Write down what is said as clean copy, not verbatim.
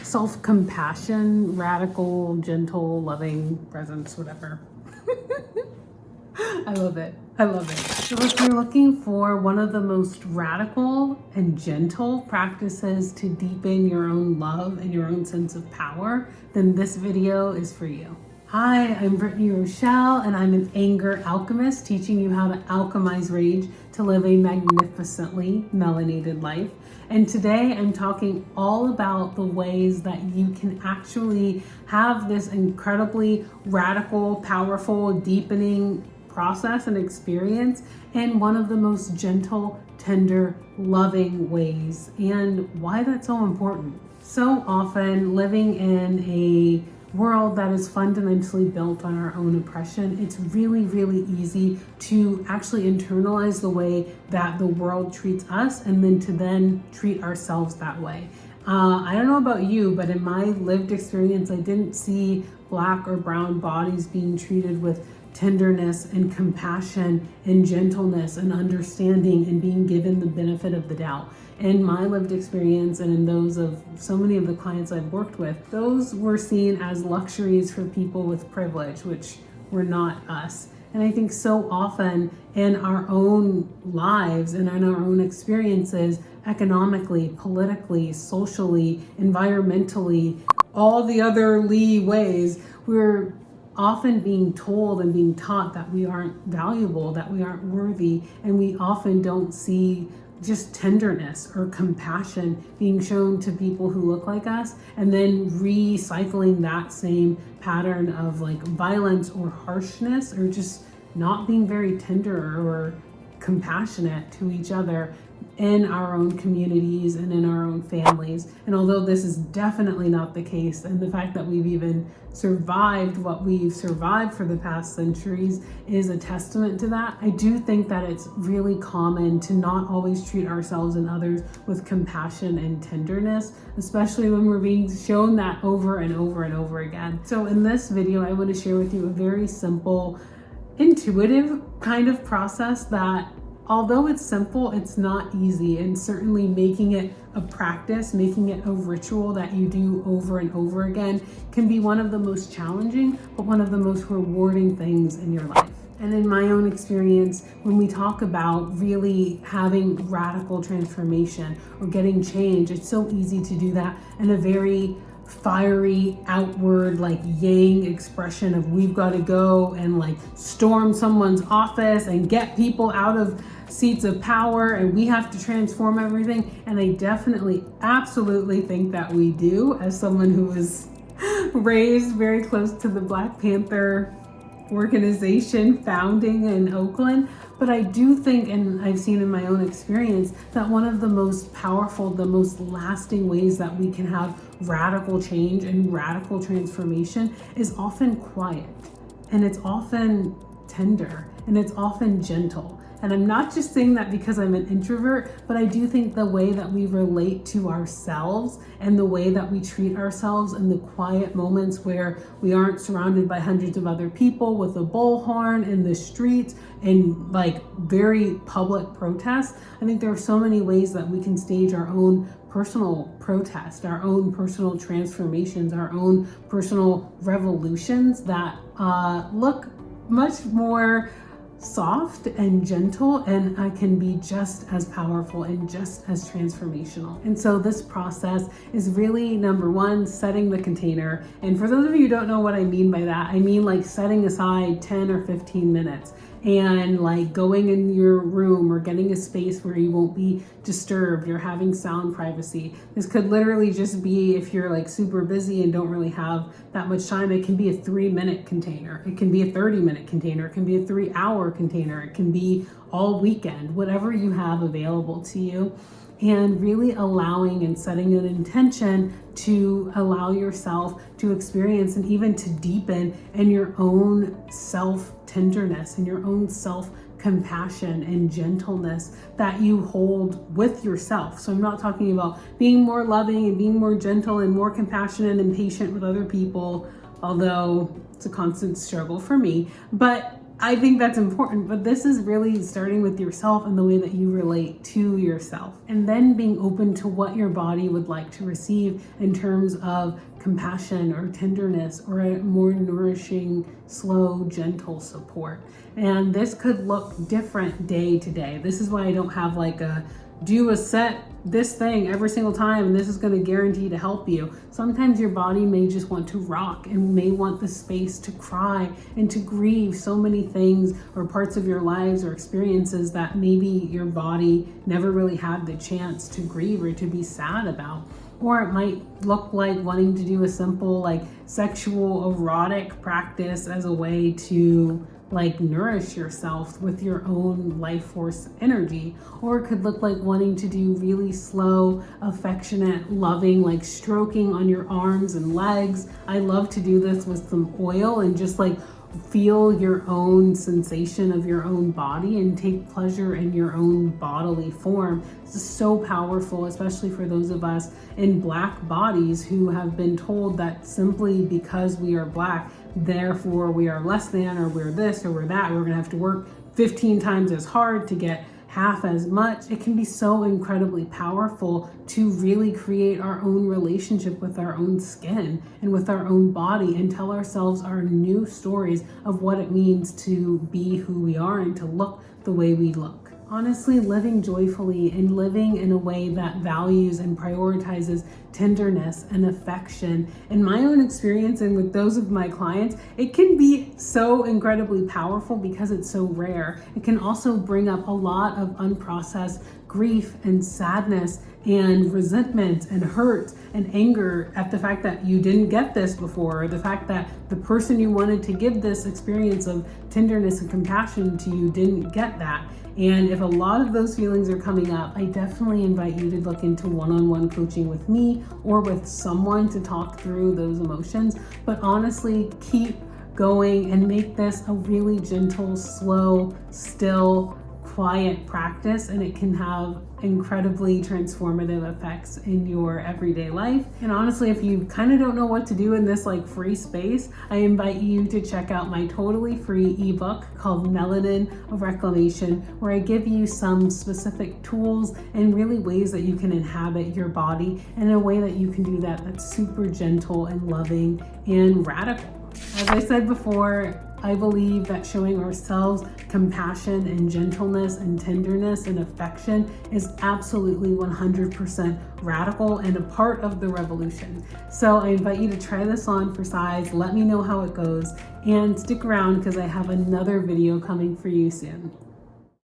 self-compassion, radical, gentle, loving presence, whatever. I love it. I love it. So if you're looking for one of the most radical and gentle practices to deepen your own love and your own sense of power, then this video is for you. Hi, I'm Brittany Rochelle, and I'm an anger alchemist, teaching you how to alchemize rage to live a magnificently melanated life. And today I'm talking all about the ways that you can actually have this incredibly radical, powerful, deepening process and experience in one of the most gentle, tender, loving ways, and why that's so important. So often living in a world that is fundamentally built on our own oppression, it's really, really easy to actually internalize the way that the world treats us and then treat ourselves that way. I don't know about you, but in my lived experience, I didn't see Black or brown bodies being treated with tenderness and compassion and gentleness and understanding and being given the benefit of the doubt. In my lived experience and in those of so many of the clients I've worked with, those were seen as luxuries for people with privilege, which were not us. And I think so often in our own lives and in our own experiences, economically, politically, socially, environmentally, all the other ways, we're often being told and being taught that we aren't valuable, that we aren't worthy, and we often don't see just tenderness or compassion being shown to people who look like us, and then recycling that same pattern of like violence or harshness or just not being very tender or compassionate to each other in our own communities and in our own families. And although this is definitely not the case, and the fact that we've even survived what we've survived for the past centuries is a testament to that, I do think that it's really common to not always treat ourselves and others with compassion and tenderness, especially when we're being shown that over and over and over again. So in this video, I want to share with you a very simple, intuitive kind of process that, although it's simple, it's not easy, and certainly making it a practice, making it a ritual that you do over and over again can be one of the most challenging, but one of the most rewarding things in your life. And in my own experience, when we talk about really having radical transformation or getting change, it's so easy to do that in a very fiery, outward, like yang expression of we've got to go and like storm someone's office and get people out of seats of power, and we have to transform everything. And I definitely, absolutely think that we do, as someone who was raised very close to the Black Panther organization founding in Oakland. But I do think, and I've seen in my own experience, that one of the most powerful, the most lasting ways that we can have radical change and radical transformation is often quiet, and it's often tender, and it's often gentle. And I'm not just saying that because I'm an introvert, but I do think the way that we relate to ourselves and the way that we treat ourselves in the quiet moments where we aren't surrounded by hundreds of other people with a bullhorn in the streets and like very public protests, I think there are so many ways that we can stage our own personal protest, our own personal transformations, our own personal revolutions that look much more soft and gentle, and can be just as powerful and just as transformational. And so this process is really, number one, setting the container. And for those of you who don't know what I mean by that, I mean like setting aside 10 or 15 minutes and like going in your room or getting a space where you won't be disturbed, you're having sound privacy. This could literally just be, if you're like super busy and don't really have that much time, it can be a 3-minute container, it can be a 30-minute container, it can be a 3-hour container, it can be all weekend, whatever you have available to you. And really allowing and setting an intention to allow yourself to experience and even to deepen in your own self-tenderness and your own self-compassion and gentleness that you hold with yourself. So I'm not talking about being more loving and being more gentle and more compassionate and patient with other people, although it's a constant struggle for me, but I think that's important, but this is really starting with yourself and the way that you relate to yourself, and then being open to what your body would like to receive in terms of compassion or tenderness or a more nourishing, slow, gentle support. And this could look different day to day. This is why I don't have like a do a set this thing every single time and this is going to guarantee to help you. Sometimes your body may just want to rock and may want the space to cry and to grieve so many things or parts of your lives or experiences that maybe your body never really had the chance to grieve or to be sad about. Or it might look like wanting to do a simple like sexual erotic practice as a way to like nourish yourself with your own life force energy. Or it could look like wanting to do really slow, affectionate, loving, like stroking on your arms and legs. I love to do this with some oil and just like feel your own sensation of your own body and take pleasure in your own bodily form. This is so powerful, especially for those of us in Black bodies who have been told that simply because we are Black, therefore we are less than, or we're this or we're that, we're gonna have to work 15 times as hard to get half as much. It can be so incredibly powerful to really create our own relationship with our own skin and with our own body and tell ourselves our new stories of what it means to be who we are and to look the way we look. Honestly, living joyfully and living in a way that values and prioritizes tenderness and affection. In my own experience and with those of my clients, it can be so incredibly powerful because it's so rare. It can also bring up a lot of unprocessed grief and sadness and resentment and hurt and anger at the fact that you didn't get this before, or the fact that the person you wanted to give this experience of tenderness and compassion to you didn't get that. And if a lot of those feelings are coming up, I definitely invite you to look into one-on-one coaching with me or with someone to talk through those emotions. But honestly, keep going and make this a really gentle, slow, still, quiet practice, and it can have incredibly transformative effects in your everyday life. And honestly, if you kind of don't know what to do in this like free space, I invite you to check out my totally free ebook called Melanin of Reclamation, where I give you some specific tools and really ways that you can inhabit your body in a way that you can do that that's super gentle and loving and radical. As I said before, I believe that showing ourselves compassion and gentleness and tenderness and affection is absolutely 100% radical and a part of the revolution. So I invite you to try this on for size. Let me know how it goes and stick around because I have another video coming for you soon.